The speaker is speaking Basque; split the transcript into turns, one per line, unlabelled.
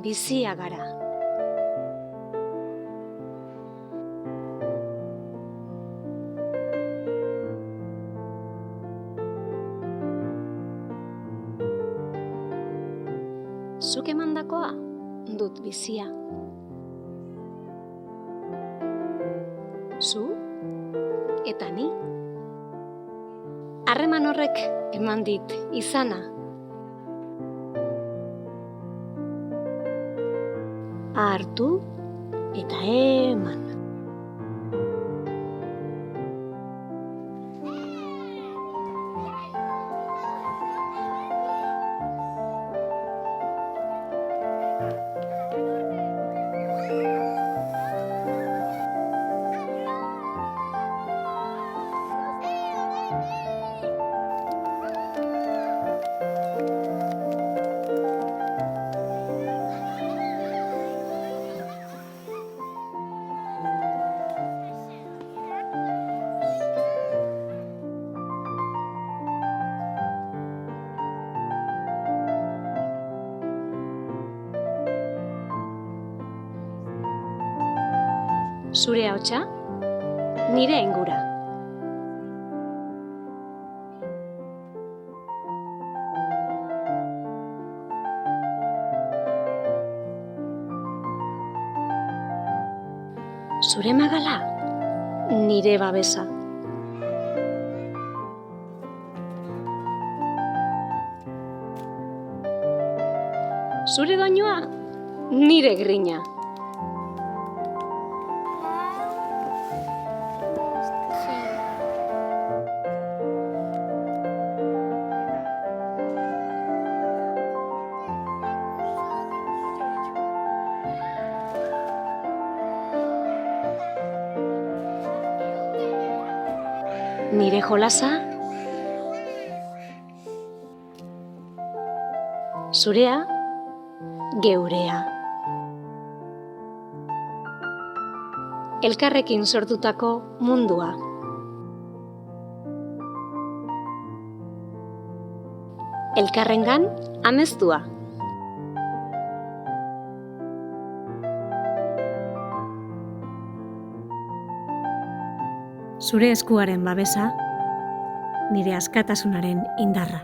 bizia gara. Zuk emandakoa dut bizia. Zu eta ni. Harreman horrek eman dit izana. Hartu eta eman. Zure ahotsa, nire ingura. Zure magala, nire babesa. Zure doinua, nire grina. Nire jolasa, zurea, geurea. Elkarrekin sortutako mundua. Elkarrengan ameztua. Zure eskuaren babesa, nire askatasunaren indarra.